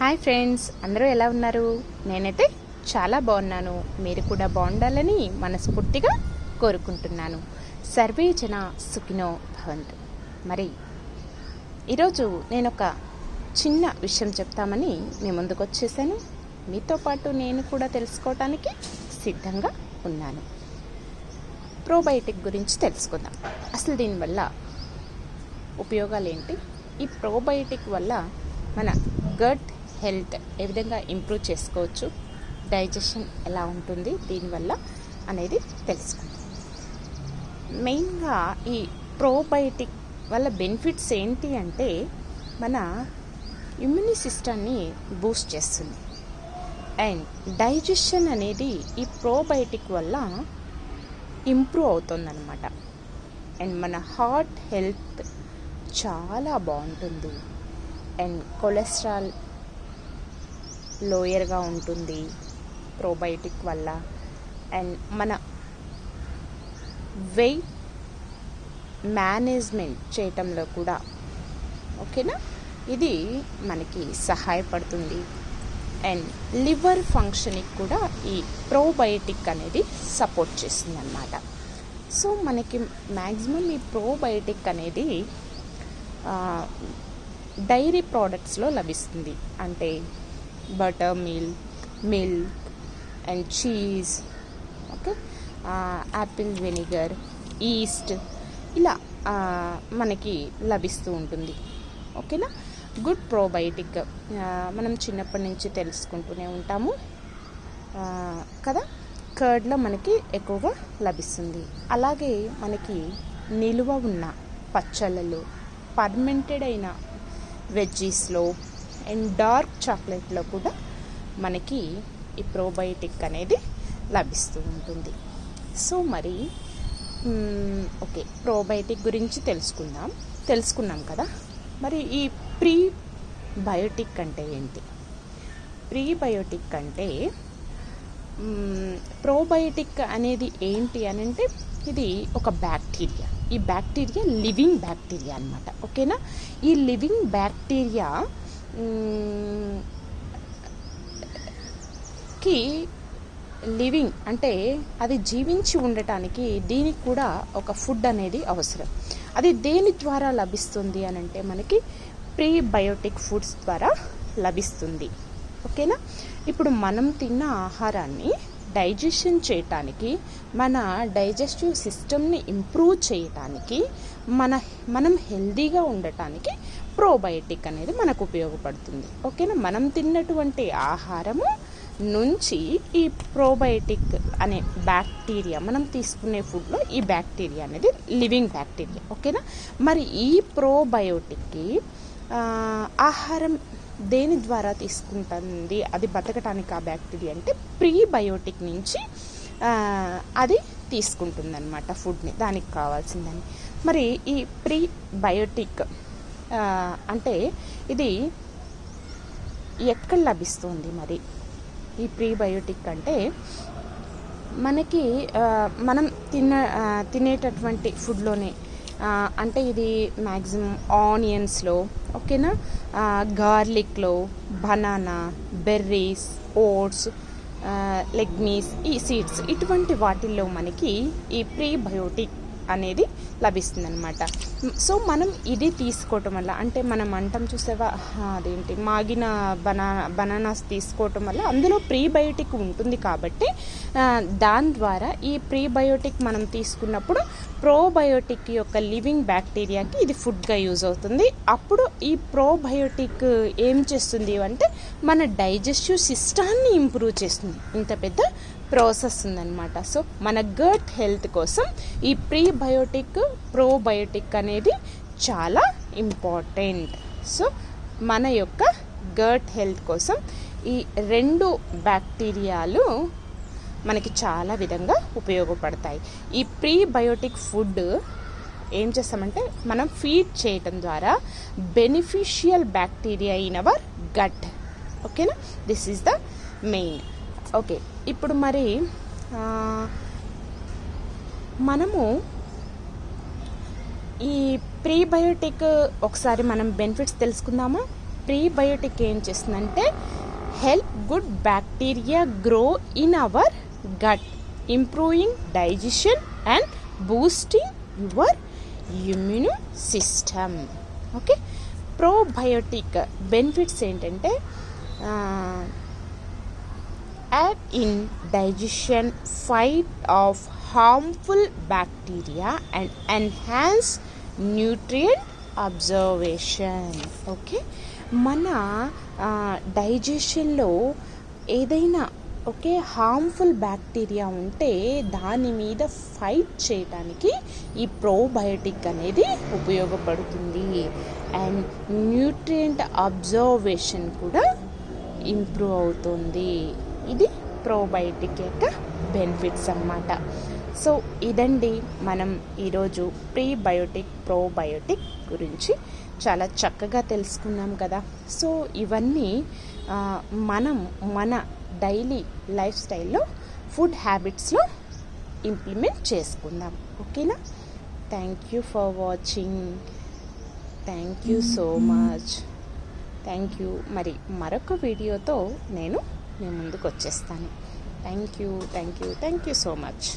Hi friends, అందరూ ఎలా ఉన్నారు? నేనైతే చాలా బాగున్నాను. మీరు కూడా బాగుండాలని మనస్ఫూర్తిగా కోరుకుంటున్నాను. సర్వే జన సుఖినో భవంతు. మరి ఈరోజు నేను ఒక చిన్న విషయం చెప్తామని మీ ముందుకు వచ్చేసాను. మీతో పాటు నేను కూడా తెలుసుకోవటానికి సిద్ధంగా ఉన్నాను. ప్రోబయోటిక్ గురించి తెలుసుకుందాం. అసలు దీనివల్ల ఉపయోగాలు ఏంటి? ఈ ప్రోబయోటిక్ వల్ల మన గట్ హెల్త్ ఏ విధంగా ఇంప్రూవ్ చేసుకోవచ్చు, డైజెషన్ ఎలా ఉంటుంది దీనివల్ల అనేది తెలుసుకుందాం. మెయిన్గా ఈ ప్రోబయోటిక్ వల్ల బెనిఫిట్స్ ఏంటి అంటే మన ఇమ్యూని సిస్టమ్ని బూస్ట్ చేస్తుంది. అండ్ డైజెషన్ అనేది ఈ ప్రోబయోటిక్ వల్ల ఇంప్రూవ్ అవుతుందన్నమాట. అండ్ మన హార్ట్ హెల్త్ చాలా బాగుంటుంది. అండ్ కొలెస్ట్రాల్ లోయర్గా ఉంటుంది ప్రోబయోటిక్ వల్ల. అండ్ మన వెయిట్ మేనేజ్మెంట్ చేయటంలో కూడా ఓకేనా ఇది మనకి సహాయపడుతుంది. అండ్ లివర్ ఫంక్షన్కి కూడా ఈ ప్రోబయోటిక్ అనేది సపోర్ట్ చేస్తుంది అన్నమాట. సో మనకి మ్యాక్సిమం ఈ ప్రోబయోటిక్ అనేది డైరీ ప్రోడక్ట్స్లో లభిస్తుంది. అంటే butter milk and cheese, okay, Apple vinegar, east ఇలా మనకి లభిస్తూ ఉంటుంది. ఓకేనా, గుడ్ ప్రోబయోటిక్ మనం చిన్నప్పటి నుంచి తెలుసుకుంటూనే ఉంటాము కదా. కర్డ్లో మనకి ఎక్కువగా లభిస్తుంది. అలాగే మనకి నిలువ ఉన్న పచ్చళ్ళలో, పర్మెంటెడ్ అయిన వెజ్జీస్లో అండ్ డార్క్ చాక్లెట్లో కూడా మనకి ఈ ప్రోబయోటిక్ అనేది లభిస్తూ ఉంటుంది. సో మరి ఓకే, ప్రోబయోటిక్ గురించి తెలుసుకున్నాం కదా. మరి ఈ ప్రీబయోటిక్ అంటే ఏంటి? ప్రీబయోటిక్ అంటే ప్రోబయోటిక్ అనేది ఏంటి అని అంటే ఇది ఒక బ్యాక్టీరియా. ఈ బ్యాక్టీరియా లివింగ్ బ్యాక్టీరియా అన్నమాట. ఓకేనా, ఈ లివింగ్ బ్యాక్టీరియా కి లివింగ్ అంటే అది జీవించి ఉండటానికి దీనికి కూడా ఒక ఫుడ్ అనేది అవసరం. అది దేని ద్వారా లభిస్తుంది అని అంటే మనకి ప్రీబయోటిక్ ఫుడ్స్ ద్వారా లభిస్తుంది. ఓకేనా, ఇప్పుడు మనం తిన్న ఆహారాన్ని డైజెషన్ చేయటానికి, మన డైజెస్టివ్ సిస్టమ్ని ఇంప్రూవ్ చేయటానికి, మనం హెల్తీగా ఉండటానికి ప్రోబయోటిక్ అనేది మనకు ఉపయోగపడుతుంది. ఓకేనా, మనం తిన్నటువంటి ఆహారము నుంచి ఈ ప్రోబయోటిక్ అనే బ్యాక్టీరియా, మనం తీసుకునే ఫుడ్లో ఈ బ్యాక్టీరియా అనేది లివింగ్ బ్యాక్టీరియా. ఓకేనా, మరి ఈ ప్రోబయోటిక్కి ఆహారం దేని ద్వారా తీసుకుంటుంది అది బతకటానికి? ఆ బ్యాక్టీరియా అంటే ప్రీబయోటిక్ నుంచి అది తీసుకుంటుందన్నమాట ఫుడ్ని, దానికి కావాల్సిందని. మరి ఈ ప్రీబయోటిక్ అంటే ఇది ఎక్కడ లభిస్తుంది? మరి ఈ ప్రీబయోటిక్ అంటే మనకి మనం తినేటటువంటి ఫుడ్లోనే, అంటే ఇది మ్యాక్సిమం ఆనియన్స్లో, ఓకేనా, గార్లిక్లో, బనానా, బెర్రీస్, ఓట్స్, లెగ్మీస్, ఈ సీడ్స్, ఇటువంటి వాటిల్లో మనకి ఈ ప్రీబయోటిక్ అనేది లభిస్తుందన్నమాట. సో మనం ఇది తీసుకోవటం వల్ల, అంటే మనం అంటాం చూసావా, అదేంటి మాగిన బనానాస్ తీసుకోవటం వల్ల అందులో ప్రీబయోటిక్ ఉంటుంది. కాబట్టి దాని ద్వారా ఈ ప్రీబయోటిక్ మనం తీసుకున్నప్పుడు ప్రోబయోటిక్ యొక్క లివింగ్ బ్యాక్టీరియాకి ఇది ఫుడ్గా యూజ్ అవుతుంది. అప్పుడు ఈ ప్రోబయోటిక్ ఏం చేస్తుంది అంటే మన డైజెస్టివ్ సిస్టాన్ని ఇంప్రూవ్ చేస్తుంది. ఇంత పెద్ద ప్రాసెస్ ఉందన్నమాట. సో మన గట్ హెల్త్ కోసం ఈ ప్రీబయోటిక్, ప్రోబయోటిక్ అనేది చాలా ఇంపార్టెంట్. సో మన యొక్క గట్ హెల్త్ కోసం ఈ రెండు బ్యాక్టీరియాలు మనకి చాలా విధంగా ఉపయోగపడతాయి. ఈ ప్రీబయోటిక్ ఫుడ్ ఏం చేస్తామంటే మనం ఫీడ్ చేయటం ద్వారా beneficial bacteria in our gut. ఓకేనా, this is the main. Okay, ఇప్పుడు మరి మనము ఈ ప్రీబయోటిక్ ఒకసారి మనం బెనిఫిట్స్ తెలుసుకుందామా? ప్రీబయోటిక్ ఏం చేస్తుందంటే help good bacteria grow in our gut, improving digestion and boosting your immune system. Okay, probiotic benefits ఏంటంటే aid in digestion, fight off harmful bacteria and enhance nutrient absorption. Okay, మన డైజెషన్లో ఏదైనా harmful bacteria ఉంటే దాని మీద fight చేయడానికి ఈ probiotic అనేది ఉపయోగపడుతుంది. అండ్ న్యూట్రియంట్ అబ్జర్వేషన్ కూడా ఇంప్రూవ్ అవుతుంది. ఇది ప్రోబయోటిక్ యొక్క బెనిఫిట్స్ అన్నమాట. సో ఇదండి మనం ఈరోజు ప్రీబయోటిక్ ప్రోబయోటిక్ గురించి చాలా చక్కగా తెలుసుకున్నాం కదా. సో ఇవన్నీ మనం మన డైలీ లైఫ్ స్టైల్లో ఫుడ్ హ్యాబిట్స్లో ఇంప్లిమెంట్ చేసుకుందాం. ఓకేనా? Thank you for watching. Thank you so much. Thank you. మరి మరొక వీడియోతో నేను మీ ముందుకు వచ్చేస్తాను. Thank you so much.